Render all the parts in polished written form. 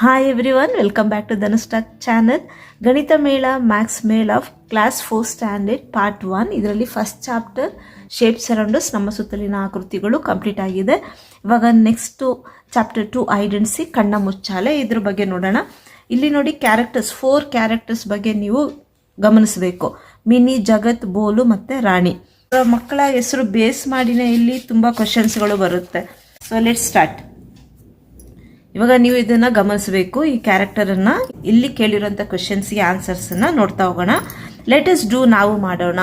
Hi everyone, welcome back to Dhanustak channel. ಗಣಿತ ಮೇಳ maths ಮೇಳ ಕ್ಲಾಸ್ 4 ಸ್ಟ್ಯಾಂಡರ್ಡ್ ಪಾರ್ಟ್ 1. ಇದರಲ್ಲಿ ಫಸ್ಟ್ ಚಾಪ್ಟರ್ ಶೇಪ್ ಸರೌಂಡರ್ಸ್ ನಮ್ಮ ಸುತ್ತಲಿನ ಆಕೃತಿಗಳು ಕಂಪ್ಲೀಟ್ ಆಗಿದೆ. ಇವಾಗ ನೆಕ್ಸ್ಟ್ ಚಾಪ್ಟರ್ 2 ಐಡೆನ್ಸಿ ಕಣ್ಣ ಮುಚ್ಚಾಲೆ, ಇದ್ರ ಬಗ್ಗೆ ನೋಡೋಣ. ಇಲ್ಲಿ ನೋಡಿ ಕ್ಯಾರೆಕ್ಟರ್ಸ್ 4 ಕ್ಯಾರೆಕ್ಟರ್ಸ್ ಬಗ್ಗೆ ನೀವು ಗಮನಿಸಬೇಕು. ಮಿನಿ, ಜಗತ್, ಬೋಲು ಮತ್ತು ರಾಣಿ. ಮಕ್ಕಳ ಹೆಸರು ಬೇಸ್ ಮಾಡಿನೇ ಇಲ್ಲಿ ತುಂಬ ಕ್ವಶನ್ಸ್ಗಳು ಬರುತ್ತೆ. So let start. ಇವಾಗ ನೀವು ಇದನ್ನ ಗಮನಿಸಬೇಕು. ಈ ಕ್ಯಾರೆಕ್ಟರನ್ನು ಇಲ್ಲಿ ಕೇಳಿರುವಂಥ ಕ್ವಶನ್ಸ್ಗೆ ಆನ್ಸರ್ಸನ್ನು ನೋಡ್ತಾ ಹೋಗೋಣ. ಲೆಟ್ ಅಸ್ ಡೂ, ನಾವು ಮಾಡೋಣ.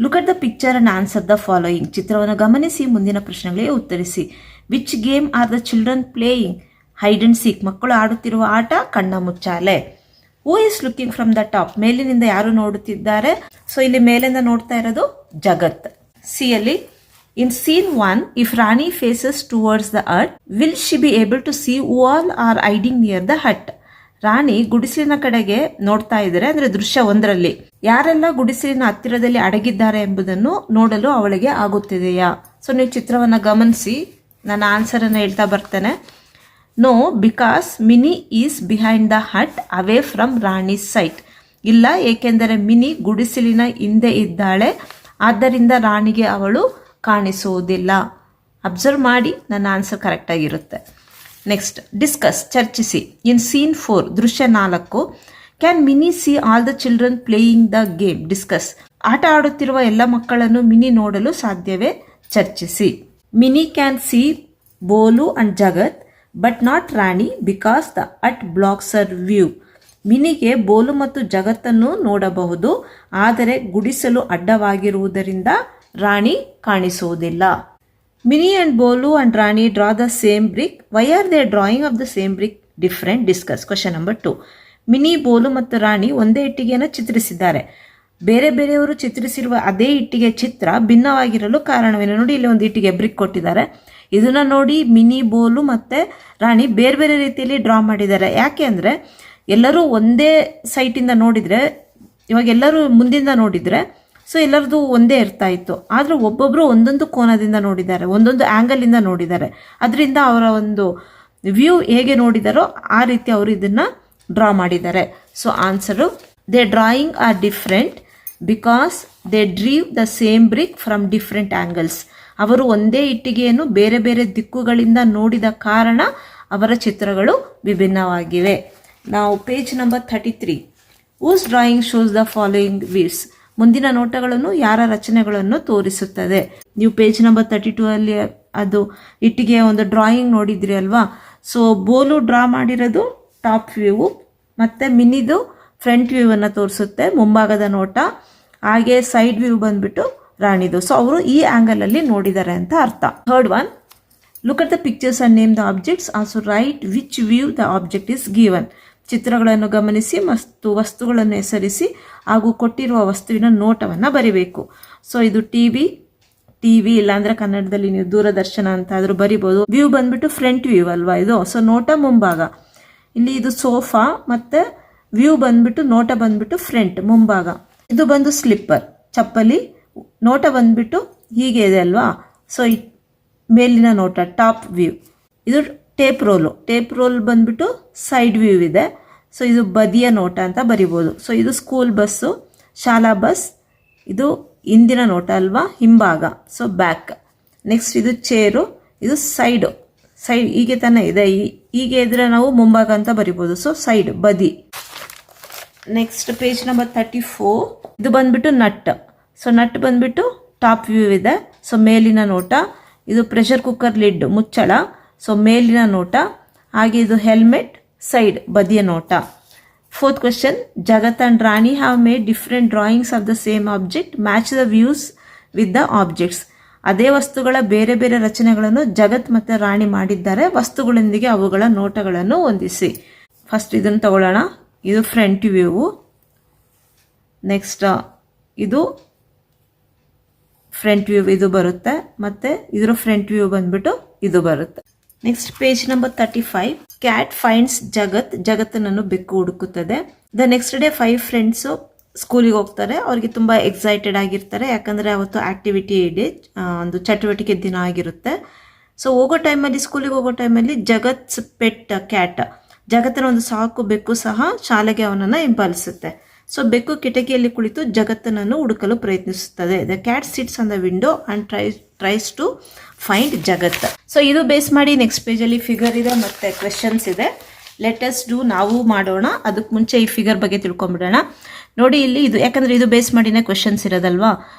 Look at the picture and answer the following. ಚಿತ್ರವನ್ನು ಗಮನಿಸಿ ಮುಂದಿನ ಪ್ರಶ್ನೆಗಳಿಗೆ ಉತ್ತರಿಸಿ. Which game are the children playing? Hide and seek, ಮಕ್ಕಳು ಆಡುತ್ತಿರುವ ಆಟ ಕಣ್ಣ ಮುಚ್ಚಾಲೆ. Who is looking from the top, ಮೇಲಿನಿಂದ ಯಾರು ನೋಡುತ್ತಿದ್ದಾರೆ? ಸೊ ಇಲ್ಲಿ ಮೇಲಿಂದ ನೋಡ್ತಾ ಇರೋದು ಜಗತ್. ಸಿ ಅಲ್ಲಿ in scene 1, if Rani faces towards the hut, will she be able to see who all are hiding near the hut? ರಾಣಿ ಗುಡಿಸಲಿನ ಕಡೆಗೆ ನೋಡ್ತಾ ಇದ್ದಾರೆ, ಅಂದ್ರೆ ದೃಶ್ಯ 1ರಲ್ಲಿ ಯಾರೆಲ್ಲ ಗುಡಿಸಲಿನ ಹತ್ತಿರದಲ್ಲಿ ಅಡಗಿದ್ದಾರೆ ಎಂಬುದನ್ನು ನೋಡಲು ಅವಳಿಗೆ ಆಗುತ್ತಿದೆಯಾ? ಸೊ ನೀವು ಚಿತ್ರವನ್ನ ಗಮನಿಸಿ, ನನ್ನ ಆನ್ಸರ್ ಅನ್ನು ಹೇಳ್ತಾ ಬರ್ತೇನೆ. No, because Mini is behind the hut away from Rani's sight. ಇಲ್ಲ, ಏಕೆಂದರೆ ಮಿನಿ ಗುಡಿಸಲಿನ ಹಿಂದೆ ಇದ್ದಾಳೆ, ಆದ್ದರಿಂದ ರಾಣಿಗೆ ಅವಳು ಕಾಣಿಸುವುದಿಲ್ಲ. ಅಬ್ಸರ್ವ್ ಮಾಡಿ, ನನ್ನ ಆನ್ಸರ್ ಕರೆಕ್ಟ್ ಆಗಿರುತ್ತೆ. ನೆಕ್ಸ್ಟ್, ಡಿಸ್ಕಸ್, ಚರ್ಚಿಸಿ. ಇನ್ ಸೀನ್ 4, ದೃಶ್ಯ 4, can Mini see all the children playing the game? Discuss, ಆಟ ಆಡುತ್ತಿರುವ ಎಲ್ಲ ಮಕ್ಕಳನ್ನು ಮಿನಿ ನೋಡಲು ಸಾಧ್ಯವೇ? ಚರ್ಚಿಸಿ. Mini can see Bolu and Jagat but not Rani because the hut blocks her view. ಮಿನಿಗೆ ಬೋಲು ಮತ್ತು ಜಗತ್ತನ್ನು ನೋಡಬಹುದು, ಆದರೆ ಗುಡಿಸಲು ಅಡ್ಡವಾಗಿರುವುದರಿಂದ ರಾಣಿ ಕಾಣಿಸುವುದಿಲ್ಲ. Mini and Bolu and Rani draw the same brick. Why are they drawing of the same brick different? Discuss. Question number 2. Mini, Bolu ಮತ್ತು ರಾಣಿ ಒಂದೇ ಇಟ್ಟಿಗೆಯನ್ನು ಚಿತ್ರಿಸಿದ್ದಾರೆ. ಬೇರೆ ಬೇರೆಯವರು ಚಿತ್ರಿಸಿರುವ ಅದೇ ಇಟ್ಟಿಗೆ ಚಿತ್ರ ಭಿನ್ನವಾಗಿರಲು ಕಾರಣವೇನು? ನೋಡಿ, ಇಲ್ಲಿ ಒಂದು ಇಟ್ಟಿಗೆ ಬ್ರಿಕ್ ಕೊಟ್ಟಿದ್ದಾರೆ. ಇದನ್ನ ನೋಡಿ ಮಿನಿ, ಬೋಲು ಮತ್ತು ರಾಣಿ ಬೇರೆ ಬೇರೆ ರೀತಿಯಲ್ಲಿ ಡ್ರಾ ಮಾಡಿದ್ದಾರೆ. ಯಾಕೆ ಅಂದರೆ ಎಲ್ಲರೂ ಒಂದೇ ಸೈಟಿಂದ ನೋಡಿದರೆ, ಇವಾಗ ಎಲ್ಲರೂ ಮುಂದಿಂದ ನೋಡಿದರೆ ಸೊ ಎಲ್ಲರದು ಒಂದೇ ಇರ್ತಾ ಇತ್ತು. ಆದರೆ ಒಬ್ಬೊಬ್ಬರು ಒಂದೊಂದು ಕೋನದಿಂದ ನೋಡಿದ್ದಾರೆ, ಒಂದೊಂದು ಆ್ಯಂಗಲಿಂದ ನೋಡಿದ್ದಾರೆ. ಅದರಿಂದ ಅವರ ಒಂದು ವ್ಯೂ ಹೇಗೆ ನೋಡಿದಾರೋ ಆ ರೀತಿ ಅವರು ಇದನ್ನು ಡ್ರಾ ಮಾಡಿದ್ದಾರೆ. So answer, they drawing are different because they drew the same brick from different angles. ಅವರು ಒಂದೇ ಇಟ್ಟಿಗೆಯನ್ನು ಬೇರೆ ಬೇರೆ ದಿಕ್ಕುಗಳಿಂದ ನೋಡಿದ ಕಾರಣ ಅವರ ಚಿತ್ರಗಳು ವಿಭಿನ್ನವಾಗಿವೆ. ನಾವು page number 33. Whose drawing shows the following views? ಮುಂದಿನ ನೋಟಗಳನ್ನು ಯಾರ ರಚನೆಗಳನ್ನು ತೋರಿಸುತ್ತದೆ? ನೀವು ಪೇಜ್ ನಂಬರ್ 32 ಅಲ್ಲಿ ಅದು ಇಟ್ಟಿಗೆ ಒಂದು ಡ್ರಾಯಿಂಗ್ ನೋಡಿದ್ರಿ ಅಲ್ವಾ? ಸೊ ಬೋಲು ಡ್ರಾ ಮಾಡಿರೋದು ಟಾಪ್ ವ್ಯೂ, ಮತ್ತು ಮಿನಿದು ಫ್ರಂಟ್ ವ್ಯೂ ಅನ್ನು ತೋರಿಸುತ್ತೆ, ಮುಂಭಾಗದ ನೋಟ. ಹಾಗೆ ಸೈಡ್ ವ್ಯೂ ಬಂದ್ಬಿಟ್ಟು ರಾಣಿದು. ಸೊ ಅವರು ಈ ಆಂಗಲ್ ಅಲ್ಲಿ ನೋಡಿದ್ದಾರೆ ಅಂತ ಅರ್ಥ. Third one, look at the pictures and name the objects. Also right which view the object is given. ಚಿತ್ರಗಳನ್ನು ಗಮನಿಸಿ ಮತ್ತು ವಸ್ತುಗಳನ್ನು ಹೆಸರಿಸಿ ಹಾಗೂ ಕೊಟ್ಟಿರುವ ವಸ್ತುವಿನ ನೋಟವನ್ನು ಬರಿಬೇಕು. ಸೊ ಇದು ಟಿವಿ ಇಲ್ಲಾಂದ್ರೆ ಕನ್ನಡದಲ್ಲಿ ನೀವು ದೂರದರ್ಶನ ಅಂತ ಆದ್ರೂ ಬರಿಬೋದು. ವ್ಯೂ ಬಂದ್ಬಿಟ್ಟು ಫ್ರಂಟ್ ವ್ಯೂ ಅಲ್ವಾ ಇದು? ಸೊ ನೋಟ ಮುಂಭಾಗ. ಇಲ್ಲಿ ಇದು ಸೋಫಾ, ಮತ್ತೆ ವ್ಯೂ ಬಂದ್ಬಿಟ್ಟು ನೋಟ ಬಂದ್ಬಿಟ್ಟು ಫ್ರಂಟ್ ಮುಂಭಾಗ. ಇದು ಬಂದು ಸ್ಲಿಪ್ಪರ್ ಚಪ್ಪಲಿ. ನೋಟ ಬಂದ್ಬಿಟ್ಟು ಹೀಗೆ ಇದೆ ಅಲ್ವಾ? ಸೊ ಮೇಲಿನ ನೋಟ ಟಾಪ್ ವ್ಯೂ. ಇದು ಟೇಪ್ ರೋಲ್ ಬಂದ್ಬಿಟ್ಟು ಸೈಡ್ ವ್ಯೂ ಇದೆ. ಸೊ ಇದು ಬದಿಯ ನೋಟ ಅಂತ ಬರಿಬೋದು. ಸೊ ಇದು ಸ್ಕೂಲ್ ಬಸ್ಸು, ಶಾಲಾ ಬಸ್. ಇದು ಹಿಂದಿನ ನೋಟ ಅಲ್ವಾ, ಹಿಂಭಾಗ, ಸೊ ಬ್ಯಾಕ್. ನೆಕ್ಸ್ಟ್ ಇದು ಚೇರು, ಇದು ಸೈಡ್ ಹೀಗೆ ತಾನೇ ಇದೆ, ಹೀಗೆ ಇದ್ರೆ ನಾವು ಮುಂಭಾಗ ಅಂತ ಬರಿಬೋದು. ಸೊ ಸೈಡ್, ಬದಿ. Next page number 34. ಇದು ಬಂದ್ಬಿಟ್ಟು ನಟ್. ಸೊ ನಟ್ ಬಂದ್ಬಿಟ್ಟು ಟಾಪ್ ವ್ಯೂ ಇದೆ, ಸೊ ಮೇಲಿನ ನೋಟ. ಇದು ಪ್ರೆಷರ್ ಕುಕ್ಕರ್ ಲಿಡ್, ಮುಚ್ಚಳ, ಸೊ ಮೇಲಿನ ನೋಟ. ಹಾಗೆ ಇದು ಹೆಲ್ಮೆಟ್, ಸೈಡ್, ಬದಿಯ ನೋಟ. Fourth question, Jagat and Rani have made different drawings of the same object. Match the views with the objects. ಅದೇ ವಸ್ತುಗಳ ಬೇರೆ ಬೇರೆ ರಚನೆಗಳನ್ನು ಜಗತ್ ಮತ್ತು ರಾಣಿ ಮಾಡಿದ್ದಾರೆ. ವಸ್ತುಗಳೊಂದಿಗೆ ಅವುಗಳ ನೋಟಗಳನ್ನು ಹೊಂದಿಸಿ. ಫಸ್ಟ್ ಇದನ್ನು ತಗೊಳ್ಳೋಣ. ಇದು ಫ್ರಂಟ್ ವ್ಯೂ. ನೆಕ್ಸ್ಟ್ ಇದು ಫ್ರಂಟ್ ವ್ಯೂ ಇದು ಬರುತ್ತೆ, ಮತ್ತೆ ಇದರ ಫ್ರಂಟ್ ವ್ಯೂ ಬಂದ್ಬಿಟ್ಟು ಇದು ಬರುತ್ತೆ. Next page number 35. Cat finds Jagat. ಜಗತ್ತನ್ನು ಬೆಕ್ಕು ಹುಡುಕುತ್ತದೆ. ದ ನೆಕ್ಸ್ಟ್ ಡೇ 5 ಫ್ರೆಂಡ್ಸು ಸ್ಕೂಲಿಗೆ ಹೋಗ್ತಾರೆ. ಅವ್ರಿಗೆ ತುಂಬ ಎಕ್ಸೈಟೆಡ್ ಆಗಿರ್ತಾರೆ, ಯಾಕಂದರೆ ಅವತ್ತು ಆಕ್ಟಿವಿಟಿ ಡೇ, ಒಂದು ಚಟುವಟಿಕೆ ದಿನ ಆಗಿರುತ್ತೆ. ಸೊ ಹೋಗೋ ಟೈಮಲ್ಲಿ, ಸ್ಕೂಲಿಗೆ ಹೋಗೋ ಟೈಮಲ್ಲಿ ಜಗತ್ಸ್ ಪೆಟ್ ಕ್ಯಾಟ್ ಜಗತ್ತಿನ ಒಂದು ಸಾಕು ಬೆಕ್ಕು ಸಹ ಶಾಲೆಗೆ ಅವನನ್ನು ಹಿಂಬಾಲಿಸುತ್ತೆ. ಸೊ ಬೆಕ್ಕು ಕಿಟಕಿಯಲ್ಲಿ ಕುಳಿತು ಜಗತ್ತನ್ನು ಹುಡುಕಲು ಪ್ರಯತ್ನಿಸುತ್ತದೆ. The cat sits on the window and tries to find Jagat. So ಇದು ಬೇಸ್ ಮಾಡಿ ನೆಕ್ಸ್ಟ್ ಪೇಜಲ್ಲಿ ಫಿಗರ್ ಇದೆ ಮತ್ತು ಕ್ವೆಶನ್ಸ್ ಇದೆ. ಲೆಟಸ್ ಡೂ, ನಾವು ಮಾಡೋಣ. ಅದಕ್ಕೆ ಮುಂಚೆ ಈ ಫಿಗರ್ ಬಗ್ಗೆ ತಿಳ್ಕೊಂಬಿಡೋಣ. ನೋಡಿ ಇಲ್ಲಿ ಇದು, ಯಾಕಂದರೆ ಇದು ಬೇಸ್ ಮಾಡಿನೇ ಕ್ವೆಶನ್ಸ್ ಇರೋದಲ್ವಾ.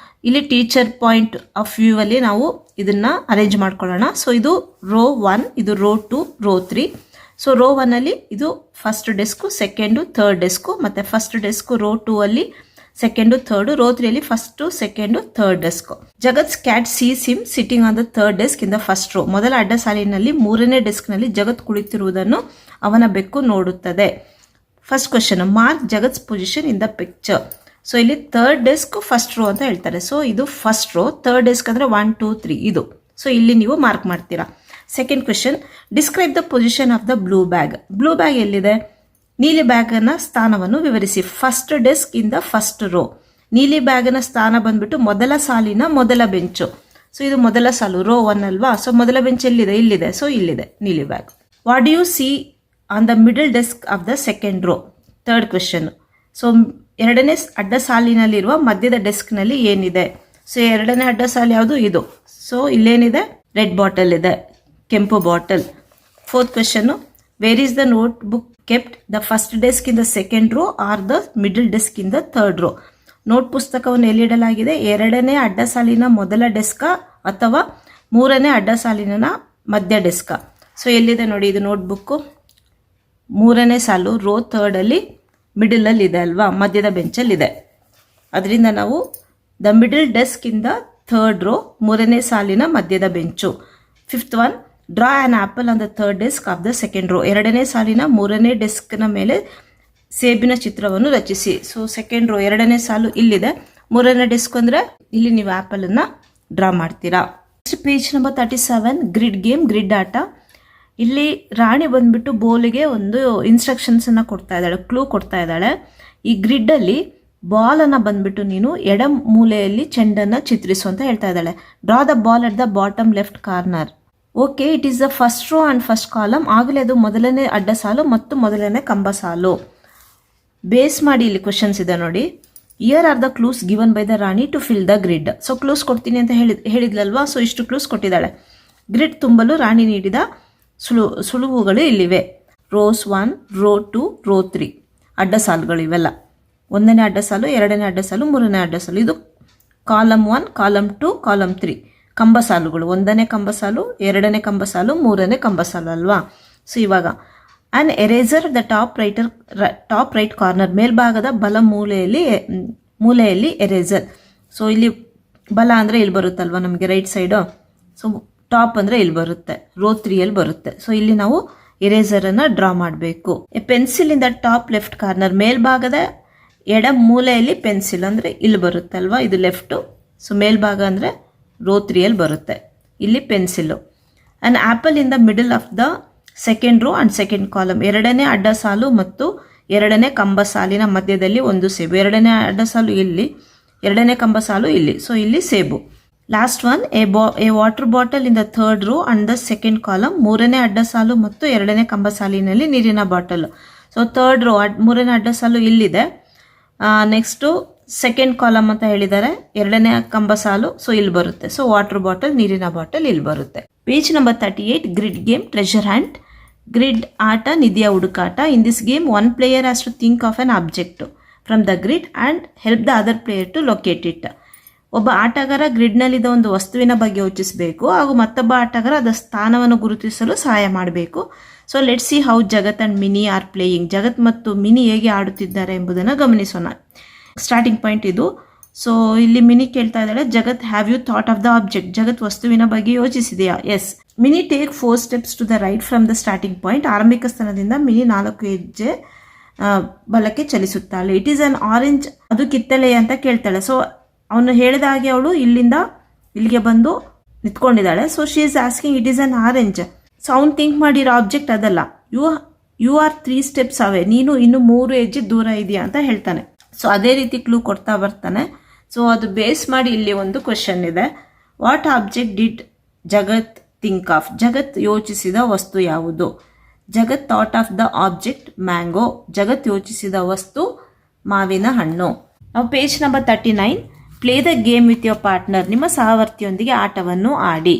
ಇಲ್ಲಿ ಟೀಚರ್ ಪಾಯಿಂಟ್ ಆಫ್ ವ್ಯೂ ಅಲ್ಲಿ ನಾವು ಇದನ್ನ ಅರೇಂಜ್ ಮಾಡ್ಕೊಳ್ಳೋಣ. ಸೊ ಇದು ರೋ 1, ಇದು ರೋ 2, ರೋ 3. ಸೊ ರೋ 1 ಅಲ್ಲಿ ಇದು first desk, second, third desk, ಮತ್ತೆ ಫಸ್ಟ್ ಡೆಸ್ಕು ರೋ 2 ಅಲ್ಲಿ ಸೆಕೆಂಡು, ಥರ್ಡ್, ರೋ 3 ಅಲ್ಲಿ first, second, third desk. Jagat cat sees him sitting on the third desk in the first row. ಮೊದಲ ಅಡ್ಡ ಸಾಲಿನಲ್ಲಿ 3ನೇ ಡೆಸ್ಕ್ನಲ್ಲಿ ಜಗತ್ ಕುಳಿತಿರುವುದನ್ನು ಅವನ ಬೆಕ್ಕು ನೋಡುತ್ತದೆ. First question, mark Jagat's position in the picture. So ಇಲ್ಲಿ ಥರ್ಡ್ ಡೆಸ್ಕ್ ಫಸ್ಟ್ ರೋ ಅಂತ ಹೇಳ್ತಾರೆ. ಸೊ ಇದು ಫಸ್ಟ್ ರೋ, ಥರ್ಡ್ ಡೆಸ್ಕ್ ಅಂದರೆ 1, 2, 3 ಇದು. ಸೊ ಇಲ್ಲಿ ನೀವು ಮಾರ್ಕ್ ಮಾಡ್ತೀರಾ. Second question, describe the position of the blue bag. Blue bag ಎಲ್ಲಿದೆ? ನೀಲಿ ಬ್ಯಾಗ್ನ ಸ್ಥಾನವನ್ನು ವಿವರಿಸಿ. First desk in the first rho. ನೀಲಿ ಬ್ಯಾಗ್ನ ಸ್ಥಾನ ಬಂದ್ಬಿಟ್ಟು ಮೊದಲ ಸಾಲಿನ ಮೊದಲ ಬೆಂಚು. ಸೊ ಇದು ಮೊದಲ ಸಾಲು, ರೋ 1 ಅಲ್ವಾ. ಸೊ ಮೊದಲ ಬೆಂಚ್ ಎಲ್ಲಿದೆ? ಇಲ್ಲಿದೆ. ಸೊ ಇಲ್ಲಿದೆ ನೀಲಿ bag. What do U C on the middle desk of the second row. Third question, so ಎರಡನೇ ಅಡ್ಡ ಸಾಲಿನಲ್ಲಿರುವ ಮಧ್ಯದ ಡೆಸ್ಕ್ನಲ್ಲಿ ಏನಿದೆ? ಸೊ ಎರಡನೇ ಅಡ್ಡ ಸಾಲು ಯಾವುದು? ಇದು. ಸೊ ಇಲ್ಲೇನಿದೆ? ರೆಡ್ ಬಾಟಲ್ ಇದೆ, ಕೆಂಪು bottle. Fourth question, where is the note book kept? The first desk in the second row are the middle desk in the third row. Note ಪುಸ್ತಕವನ್ನು ಎಲ್ಲಿಡಲಾಗಿದೆ? ಎರಡನೇ ಅಡ್ಡ ಸಾಲಿನ ಮೊದಲ ಡೆಸ್ಕ ಅಥವಾ ಮೂರನೇ ಅಡ್ಡ ಸಾಲಿನ ಮಧ್ಯ ಡೆಸ್ಕ. ಸೊ ಎಲ್ಲಿದೆ ನೋಡಿ ಇದು ನೋಟ್ ಬುಕ್ಕು? ಮೂರನೇ ಸಾಲು, ರೋ 3 ಅಲ್ಲಿ ಮಿಡಲ್ ಅಲ್ಲಿ ಇದೆ ಅಲ್ವಾ, ಮಧ್ಯದ ಬೆಂಚಲ್ಲಿ ಇದೆ. ಅದರಿಂದ ನಾವು the middle desk in the third row, ಮೂರನೇ ಸಾಲಿನ ಮಧ್ಯದ bench. Fifth one, draw on apple on the third desk of the second row. ಎರಡನೇ ಸಾಲಿನ ಮೂರನೇ ಡೆಸ್ಕ್ನ ಮೇಲೆ ಸೇಬಿನ ಚಿತ್ರವನ್ನು ರಚಿಸಿ. ಸೊ ಸೆಕೆಂಡ್ ರೋ ಎರಡನೇ ಸಾಲು ಇಲ್ಲಿದೆ, ಮೂರನೇ ಡೆಸ್ಕ್ ಅಂದರೆ ಇಲ್ಲಿ ನೀವು ಆ್ಯಪಲನ್ನು ಡ್ರಾ ಮಾಡ್ತೀರಾ. Next page number 37, grid game, grid ಆಟ. ಇಲ್ಲಿ ರಾಣಿ ಬಂದ್ಬಿಟ್ಟು ಬೋಲಿಗೆ ಒಂದು ಇನ್ಸ್ಟ್ರಕ್ಷನ್ಸನ್ನು ಕೊಡ್ತಾ ಇದ್ದಾಳೆ, ಕ್ಲೂ ಕೊಡ್ತಾ ಇದ್ದಾಳೆ. ಈ ಗ್ರಿಡ್ಡಲ್ಲಿ ಬಾಲನ್ನು ಬಂದ್ಬಿಟ್ಟು ನೀನು ಎಡ ಮೂಲೆಯಲ್ಲಿ ಚೆಂಡನ್ನು ಚಿತ್ರಿಸು ಅಂತ ಹೇಳ್ತಾ ಇದ್ದಾಳೆ. Draw the ball at the bottom left corner. Okay, it is the first row and first column. ಆಗಲೇ ಅದು ಮೊದಲನೇ ಅಡ್ಡ ಸಾಲು ಮತ್ತು ಮೊದಲನೇ ಕಂಬ ಸಾಲು. ಬೇಸ್ ಮಾಡಿ ಇಲ್ಲಿ ಕ್ವೆಶನ್ಸ್ ಇದೆ ನೋಡಿ. Here are the clues given by the Rani to fill the grid. So clues ಕೊಡ್ತೀನಿ ಅಂತ ಹೇಳಿದ್ಲಲ್ವಾ. ಸೊ ಇಷ್ಟು ಕ್ಲೂಸ್ ಕೊಟ್ಟಿದ್ದಾಳೆ. ಗ್ರಿಡ್ ತುಂಬಲು ರಾಣಿ ನೀಡಿದ ಸುಳುವುಗಳು ಇಲ್ಲಿವೆ. ರೋಸ್ 1, ರೋ 2, ರೋ 3 ಅಡ್ಡ ಸಾಲುಗಳು ಇವೆಲ್ಲ. ಒಂದನೇ ಅಡ್ಡ ಸಾಲು, ಎರಡನೇ ಅಡ್ಡ ಸಾಲು, ಮೂರನೇ ಅಡ್ಡ ಸಾಲು. ಇದು ಕಾಲಮ್ 1, ಕಾಲಮ್ 2, ಕಾಲಮ್ 3 ಕಂಬ ಸಾಲುಗಳು. ಒಂದನೇ ಕಂಬ ಸಾಲು, ಎರಡನೇ ಕಂಬ ಸಾಲು, ಮೂರನೇ ಕಂಬ ಸಾಲು ಅಲ್ವಾ. ಸೊ ಇವಾಗ an eraser the top right corner. ಮೇಲ್ಭಾಗದ ಬಲ ಮೂಲೆಯಲ್ಲಿ ಎರೇಸರ್. ಸೊ ಇಲ್ಲಿ ಬಲ ಅಂದರೆ ಇಲ್ಲಿ ಬರುತ್ತಲ್ವ ನಮಗೆ ರೈಟ್ ಸೈಡು. ಸೊ ಟಾಪ್ ಅಂದರೆ ಇಲ್ಲಿ ಬರುತ್ತೆ, ರೋ 3 ಅಲ್ಲಿ ಬರುತ್ತೆ. ಸೊ ಇಲ್ಲಿ ನಾವು ಎರೇಸರನ್ನು ಡ್ರಾ ಮಾಡಬೇಕು. A pencil in the top left corner. ಮೇಲ್ಭಾಗದ ಎಡ ಮೂಲೆಯಲ್ಲಿ ಪೆನ್ಸಿಲ್ ಅಂದರೆ ಇಲ್ಲಿ ಬರುತ್ತೆ ಅಲ್ವಾ, ಇದು ಲೆಫ್ಟು. ಸೊ ಮೇಲ್ಭಾಗ ಅಂದರೆ ರೋ 3 ಅಲ್ಲಿ ಬರುತ್ತೆ, ಇಲ್ಲಿ pencil. An apple in the middle of the second row and second column. ಎರಡನೇ ಅಡ್ಡ ಸಾಲು ಮತ್ತು ಎರಡನೇ ಕಂಬ ಸಾಲಿನ ಮಧ್ಯದಲ್ಲಿ ಒಂದು ಸೇಬು. ಎರಡನೇ ಅಡ್ಡ ಸಾಲು ಇಲ್ಲಿ, ಎರಡನೇ ಕಂಬ ಸಾಲು ಇಲ್ಲಿ. ಸೊ ಇಲ್ಲಿ ಸೇಬು. Last one, A water bottle in the third row and the second column. ಮೂರನೇ ಅಡ್ಡ ಸಾಲು ಮತ್ತು ಎರಡನೇ ಕಂಬ ಸಾಲಿನಲ್ಲಿ ನೀರಿನ ಬಾಟಲ್. ಸೊ ಥರ್ಡ್ ರೋ ಮೂರನೇ ಅಡ್ಡ ಸಾಲು ಇಲ್ಲಿದೆ. ನೆಕ್ಸ್ಟು ಸೆಕೆಂಡ್ ಕಾಲಮ್ ಅಂತ ಹೇಳಿದ್ದಾರೆ, ಎರಡನೇ ಕಂಬ ಸಾಲು. ಸೊ ಇಲ್ಲಿ ಬರುತ್ತೆ. ಸೊ ವಾಟರ್ ಬಾಟಲ್, ನೀರಿನ ಬಾಟಲ್ ಇಲ್ಲಿ ಬರುತ್ತೆ. Page number 38, grid game, treasure hunt. Grid ಆಟ, ನಿಧಿಯ ಹುಡುಕಾಟ. In this game one player has to think of an object from the grid and help the other player to locate it. ಒಬ್ಬ ಆಟಗಾರ ಗ್ರಿಡ್ನಲ್ಲಿದ್ದ ಒಂದು ವಸ್ತುವಿನ ಬಗ್ಗೆ ಯೋಚಿಸಬೇಕು ಹಾಗೂ ಮತ್ತೊಬ್ಬ ಆಟಗಾರ ಅದರ ಸ್ಥಾನವನ್ನು ಗುರುತಿಸಲು ಸಹಾಯ ಮಾಡಬೇಕು. So let's see how Jagat and Mini are playing. Jagat ಮತ್ತು ಮಿನಿ ಹೇಗೆ ಆಡುತ್ತಿದ್ದಾರೆ ಎಂಬುದನ್ನು ಗಮನಿಸೋಣ. ಸ್ಟಾರ್ಟಿಂಗ್ ಪಾಯಿಂಟ್ ಇದು. ಸೊ ಇಲ್ಲಿ ಮಿನಿ ಕೇಳ್ತಾ ಇದ್ದಾಳೆ, Jagat have you thought of the object. Jagat ವಸ್ತುವಿನ ಬಗ್ಗೆ ಯೋಚಿಸಿದೆಯಾ? Yes. Mini take 4 steps to the right from the starting point. ಆರಂಭಿಕ ಸ್ಥಾನದಿಂದ ಮಿನಿ 4 ಹೆಜ್ಜೆ ಬಲಕ್ಕೆ ಚಲಿಸುತ್ತಾಳೆ. It is an orange. ಅದು ಕಿತ್ತಳೆ ಅಂತ ಕೇಳ್ತಾಳೆ. ಸೊ ಅವನು ಹೇಳಿದ ಹಾಗೆ ಅವಳು ಇಲ್ಲಿಂದ ಇಲ್ಲಿಗೆ ಬಂದು ನಿಂತ್ಕೊಂಡಿದ್ದಾಳೆ. So she is asking it is an orange. So ಅವ್ನು ಥಿಂಕ್ ಮಾಡಿರೋ ಆಬ್ಜೆಕ್ಟ್ ಅದಲ್ಲ. You are 3 steps away. ನೀನು ಇನ್ನು 3 ಹೆಜ್ಜೆ ದೂರ ಇದೆಯಾ ಅಂತ ಹೇಳ್ತಾನೆ. ಸೊ ಅದೇ ರೀತಿ ಕ್ಲೂ ಕೊಡ್ತಾ ಬರ್ತಾನೆ. ಸೊ ಅದು ಬೇಸ್ ಮಾಡಿ ಇಲ್ಲಿ ಒಂದು ಕ್ವೆಶನ್ ಇದೆ. What object did Jagat think of. Jagat ಯೋಚಿಸಿದ ವಸ್ತು ಯಾವುದು? Jagat thought of the object mango. Jagat ಯೋಚಿಸಿದ ವಸ್ತು ಮಾವಿನ ಹಣ್ಣು. ನಾವು page number 39. Play the game with your partner. ನಿಮ್ಮ ಸಹವರ್ತಿಯೊಂದಿಗೆ ಆಟವನ್ನು ಆಡಿ.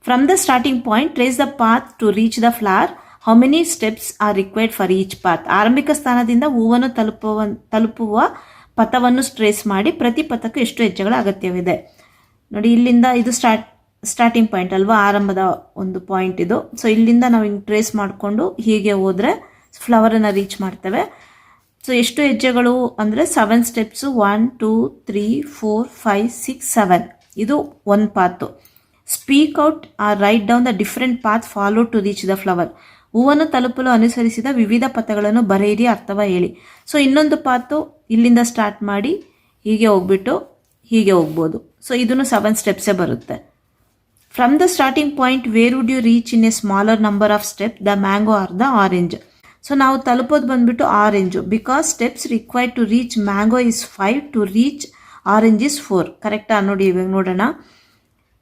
From the starting point trace the path to reach the flower. How many steps are required for each path. ಆರಂಭಿಕ ಸ್ಥಾನದಿಂದ ಹೂವನ್ನು ತಲುಪುವ ಪಥವನ್ನು ಟ್ರೇಸ್ ಮಾಡಿ. ಪ್ರತಿ ಪಥಕ್ಕೂ ಎಷ್ಟು ಹೆಜ್ಜೆಗಳ ಅಗತ್ಯವಿದೆ. ನೋಡಿ, ಇಲ್ಲಿಂದ ಇದು ಸ್ಟಾರ್ಟಿಂಗ್ ಪಾಯಿಂಟ್ ಅಲ್ವಾ, ಆರಂಭದ ಒಂದು ಪಾಯಿಂಟ್ ಇದು. ಸೊ ಇಲ್ಲಿಂದ ನಾವು ಹಿಂಗೆ ಟ್ರೇಸ್ ಮಾಡಿಕೊಂಡು ಹೀಗೆ ಹೋದರೆ ಫ್ಲವರನ್ನು ರೀಚ್ ಮಾಡ್ತೇವೆ. ಸೊ ಎಷ್ಟು ಹೆಜ್ಜೆಗಳು ಅಂದರೆ 7 ಸ್ಟೆಪ್ಸು. 1 2 3 4 5 6 7. ಇದು ಒಂದು path. Speak out or write down the different path follow to reach the flower. ಹೂವನ್ನು ತಲುಪಲು ಅನುಸರಿಸಿದ ವಿವಿಧ ಪಥಗಳನ್ನು ಬರೆಯಿರಿ, ಅರ್ಥವ ಹೇಳಿ. ಸೊ ಇನ್ನೊಂದು ಪಾತು ಇಲ್ಲಿಂದ ಸ್ಟಾರ್ಟ್ ಮಾಡಿ ಹೀಗೆ ಹೋಗ್ಬಿಟ್ಟು ಹೀಗೆ ಹೋಗ್ಬೋದು. ಸೊ ಇದನ್ನು 7 ಸ್ಟೆಪ್ಸೇ ಬರುತ್ತೆ. From the starting point where would you reach in a smaller number of step the mango or the orange. So ನಾವು ತಲುಪೋದು ಬಂದ್ಬಿಟ್ಟು orange. Because steps required to reach mango is 5 to reach orange is 4. ಕರೆಕ್ಟಾ? ನೋಡಿ, ಇವಾಗ ನೋಡೋಣ.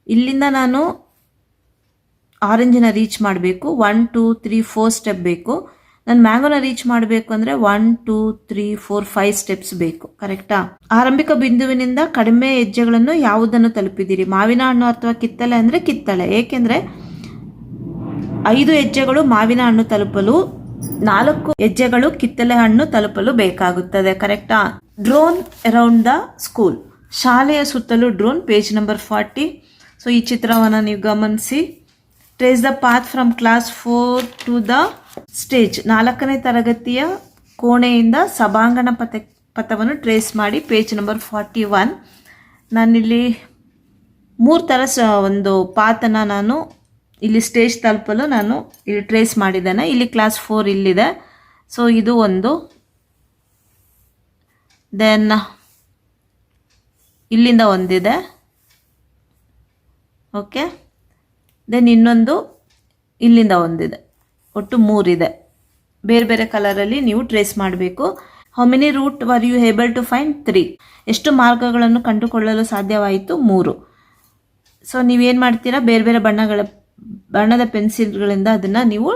ಇಲ್ಲಿಂದ ನಾನು ಆರೆಂಜಿನ reach ಮಾಡಬೇಕು. 1 2 3 4 ಸ್ಟೆಪ್ ಬೇಕು. ನಾನು ಮ್ಯಾಂಗೋನ ರೀಚ್ ಮಾಡಬೇಕು ಅಂದರೆ 1 2 3 4 5 ಸ್ಟೆಪ್ಸ್ ಬೇಕು. ಕರೆಕ್ಟಾ? ಆರಂಭಿಕ ಬಿಂದುವಿನಿಂದ ಕಡಿಮೆ ಹೆಜ್ಜೆಗಳನ್ನು ಯಾವುದನ್ನು ತಲುಪಿದ್ದೀರಿ? ಮಾವಿನ ಹಣ್ಣು ಅಥವಾ ಕಿತ್ತಳೆ ಅಂದರೆ ಕಿತ್ತಳೆ. ಏಕೆಂದರೆ 5 ಹೆಜ್ಜೆಗಳು ಮಾವಿನ ಹಣ್ಣು ತಲುಪಲು, 4 ಹೆಜ್ಜೆಗಳು ಕಿತ್ತಳೆ ಹಣ್ಣು ತಲುಪಲು ಬೇಕಾಗುತ್ತದೆ. ಕರೆಕ್ಟಾ? Drone around the school. ಶಾಲೆಯ ಸುತ್ತಲೂ ಡ್ರೋನ್. Page number 40. ಸೊ ಈ ಚಿತ್ರವನ್ನು ನೀವು ಗಮನಿಸಿ. Trace the path from class 4 to the stage. 4ನೇ ತರಗತಿಯ ಕೋಣೆಯಿಂದ ಸಭಾಂಗಣ ಪಥವನ್ನು ಟ್ರೇಸ್ ಮಾಡಿ. Page number 41. ನಾನಿಲ್ಲಿ 3 ಥರ ಒಂದು ಪಾತನ್ನು ನಾನು ಇಲ್ಲಿ ಸ್ಟೇಜ್ ತಲುಪಲು ನಾನು ಇಲ್ಲಿ ಟ್ರೇಸ್ ಮಾಡಿದ್ದೇನೆ. ಇಲ್ಲಿ ಕ್ಲಾಸ್ 4 ಇಲ್ಲಿದೆ. ಸೊ ಇದು ಒಂದು. ದೆನ್ ಇಲ್ಲಿಂದ ಒಂದಿದೆ. ಓಕೆ. ದೆನ್ ಇನ್ನೊಂದು ಇಲ್ಲಿಂದ ಒಂದಿದೆ. ಒಟ್ಟು 3 ಇದೆ. ಬೇರೆ ಬೇರೆ ಕಲರಲ್ಲಿ ನೀವು ಟ್ರೇಸ್ ಮಾಡಬೇಕು. How many route were you able to find? 3. ಎಷ್ಟು ಮಾರ್ಗಗಳನ್ನು ಕಂಡುಕೊಳ್ಳಲು ಸಾಧ್ಯವಾಯಿತು? 3. ಸೊ ನೀವೇನು ಮಾಡ್ತೀರಾ? ಬೇರೆ ಬೇರೆ ಬಣ್ಣದ ಪೆನ್ಸಿಲ್ಗಳಿಂದ ಅದನ್ನು ನೀವು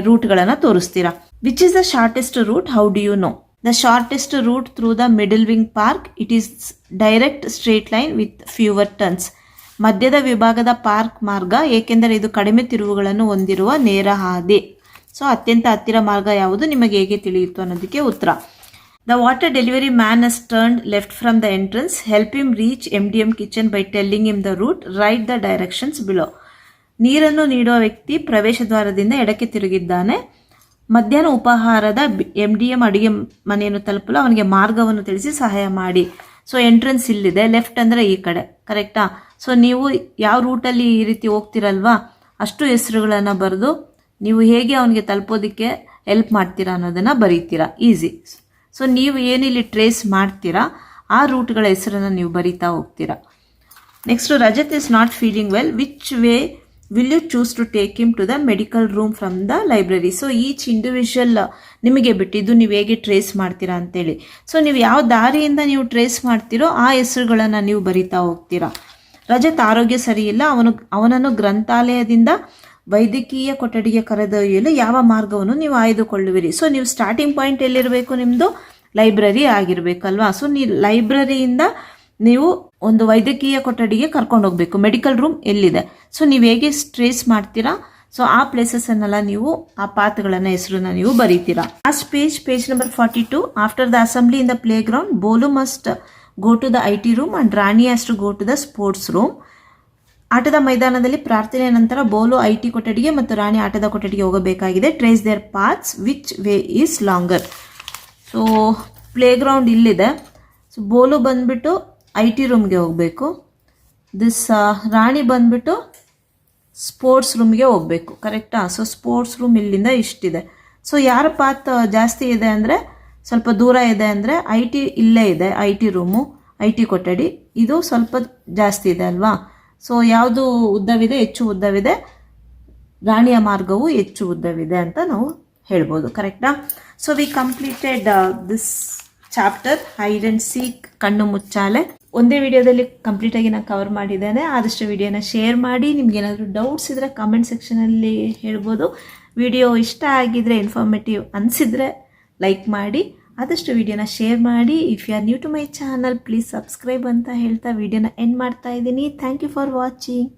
ರೂಟ್ಗಳನ್ನು ತೋರಿಸ್ತೀರಾ. Which is the shortest route? How do you know? The shortest route through the middle wing park. It is direct straight line with fewer turns. ಮಧ್ಯದ ವಿಭಾಗದ ಪಾರ್ಕ್ ಮಾರ್ಗ, ಏಕೆಂದರೆ ಇದು ಕಡಿಮೆ ತಿರುವುಗಳನ್ನು ಹೊಂದಿರುವ ನೇರ ಹಾದಿ. ಸೊ ಅತ್ಯಂತ ಹತ್ತಿರ ಮಾರ್ಗ ಯಾವುದು? ನಿಮಗೆ ಹೇಗೆ ತಿಳಿಯಿತು ಅನ್ನೋದಕ್ಕೆ ಉತ್ತರ. The water delivery man has turned left from the entrance. Help him reach MDM kitchen by telling him the route. Write the directions below. ನೀರನ್ನು ನೀಡುವ ವ್ಯಕ್ತಿ ಪ್ರವೇಶ ದ್ವಾರದಿಂದ ಎಡಕ್ಕೆ ತಿರುಗಿದ್ದಾನೆ. ಮಧ್ಯಾಹ್ನ ಉಪಹಾರದ MDM ಅಡುಗೆ ಮನೆಯನ್ನು ತಲುಪಲು ಅವನಿಗೆ ಮಾರ್ಗವನ್ನು ತಿಳಿಸಿ ಸಹಾಯ ಮಾಡಿ. ಸೊ ಎಂಟ್ರೆನ್ಸ್ ಇಲ್ಲಿದೆ. ಲೆಫ್ಟ್ ಅಂದರೆ ಈ ಕಡೆ. ಕರೆಕ್ಟಾ? ಸೊ ನೀವು ಯಾವ ರೂಟಲ್ಲಿ ಈ ರೀತಿ ಹೋಗ್ತಿರಲ್ವಾ, ಅಷ್ಟು ಹೆಸರುಗಳನ್ನು ಬರೆದು ನೀವು ಹೇಗೆ ಅವನಿಗೆ ತಲುಪೋದಕ್ಕೆ ಹೆಲ್ಪ್ ಮಾಡ್ತೀರಾ ಅನ್ನೋದನ್ನು ಬರೀತೀರಾ. ಈಸಿ. ಸೊ ನೀವು ಏನಿಲ್ಲಿ ಟ್ರೇಸ್ ಮಾಡ್ತೀರಾ ಆ ರೂಟ್ಗಳ ಹೆಸರನ್ನು ನೀವು ಬರೀತಾ ಹೋಗ್ತೀರಾ. Next, Rajat is not feeling well. Which way will you choose to take him to the medical room from the library. So each individual ನಿಮಗೆ ಬಿಟ್ಟಿದ್ದು ನೀವು ಹೇಗೆ ಟ್ರೇಸ್ ಮಾಡ್ತೀರಾ ಅಂತೇಳಿ. ಸೊ ನೀವು ಯಾವ ದಾರಿಯಿಂದ ನೀವು ಟ್ರೇಸ್ ಮಾಡ್ತೀರೋ ಆ ಹೆಸರುಗಳನ್ನು ನೀವು ಬರಿತಾ ಹೋಗ್ತೀರಾ. ರಜತ್ ಆರೋಗ್ಯ ಸರಿಯಿಲ್ಲ. ಅವನನ್ನು ಗ್ರಂಥಾಲಯದಿಂದ ವೈದ್ಯಕೀಯ ಕೊಠಡಿಗೆ ಕರೆದೊಯ್ಯಲು ಯಾವ ಮಾರ್ಗವನ್ನು ನೀವು ಆಯ್ದುಕೊಳ್ಳುವಿರಿ? ಸೊ ನೀವು ಸ್ಟಾರ್ಟಿಂಗ್ ಪಾಯಿಂಟ್ ಎಲ್ಲಿರಬೇಕು? ನಿಮ್ಮದು ಲೈಬ್ರರಿ ಆಗಿರಬೇಕಲ್ವಾ. ಸೊ ನೀವು ಲೈಬ್ರರಿಯಿಂದ ನೀವು ಒಂದು ವೈದ್ಯಕೀಯ ಕೊಠಡಿಗೆ ಕರ್ಕೊಂಡು ಹೋಗಬೇಕು. ಮೆಡಿಕಲ್ ರೂಮ್ ಎಲ್ಲಿದೆ? ಸೊ ನೀವು ಹೇಗೆ ಟ್ರೇಸ್ ಮಾಡ್ತೀರಾ, ಸೊ ಆ ಪ್ಲೇಸಸ್ಸನ್ನೆಲ್ಲ ನೀವು ಆ ಪಾತ್ಗಳನ್ನ ಹೆಸರನ್ನ ನೀವು ಬರೀತೀರಾ. Last page number 42. After the assembly in the playground, Bolu must go to the IT room and Rani has to go to the sports room. ಆಟದ ಮೈದಾನದಲ್ಲಿ ಪ್ರಾರ್ಥನೆಯ ನಂತರ ಬೋಲು IT ಕೊಠಡಿಗೆ ಮತ್ತು ರಾಣಿ ಆಟದ ಕೊಠಡಿಗೆ ಹೋಗಬೇಕಾಗಿದೆ. Trace their paths. Which way is longer? So playground ಇಲ್ಲಿದೆ. ಸೊ ಬೋಲು ಬಂದ್ಬಿಟ್ಟು IT ರೂಮ್ಗೆ ಹೋಗಬೇಕು. ರಾಣಿ ಬಂದ್ಬಿಟ್ಟು ಸ್ಪೋರ್ಟ್ಸ್ ರೂಮ್ಗೆ ಹೋಗಬೇಕು. ಕರೆಕ್ಟಾ? ಸೊ ಸ್ಪೋರ್ಟ್ಸ್ ರೂಮ್ ಇಲ್ಲಿಂದ ಇಷ್ಟಿದೆ. ಸೊ ಯಾರ ಪಾತ್ ಜಾಸ್ತಿ ಇದೆ ಅಂದರೆ, ಸ್ವಲ್ಪ ದೂರ ಇದೆ ಅಂದರೆ IT ಇಲ್ಲೇ ಇದೆ. IT ರೂಮು, IT ಕೊಠಡಿ ಇದು ಸ್ವಲ್ಪ ಜಾಸ್ತಿ ಇದೆ ಅಲ್ವಾ. ಸೊ ಯಾವುದು ಉದ್ದವಿದೆ? ಹೆಚ್ಚು ಉದ್ದವಿದೆ. ರಾಣಿಯ ಮಾರ್ಗವು ಹೆಚ್ಚು ಉದ್ದವಿದೆ ಅಂತ ನಾವು ಹೇಳ್ಬೋದು. ಕರೆಕ್ಟಾ? So we completed this chapter hide and seek, ಕಣ್ಣು ಮುಚ್ಚಾಲೆ. ಒಂದೇ ವಿಡಿಯೋದಲ್ಲಿ ಕಂಪ್ಲೀಟಾಗಿ ನಾನು ಕವರ್ ಮಾಡಿದ್ದೇನೆ. ಆದಷ್ಟು ವಿಡಿಯೋನ ಶೇರ್ ಮಾಡಿ. ನಿಮ್ಗೆ ಏನಾದರೂ ಡೌಟ್ಸ್ ಇದ್ದರೆ ಕಮೆಂಟ್ ಸೆಕ್ಷನಲ್ಲಿ ಹೇಳ್ಬೋದು. ವಿಡಿಯೋ ಇಷ್ಟ ಆಗಿದ್ರೆ, ಇನ್ಫಾರ್ಮೇಟಿವ್ ಅನಿಸಿದರೆ ಲೈಕ್ ಮಾಡಿ, ಆದಷ್ಟು ವಿಡಿಯೋನ ಶೇರ್ ಮಾಡಿ. If you are new to my channel please subscribe ಅಂತ ಹೇಳ್ತಾ ವಿಡಿಯೋನ ಎಂಡ್ ಮಾಡ್ತಾ ಇದ್ದೀನಿ. Thank you for watching.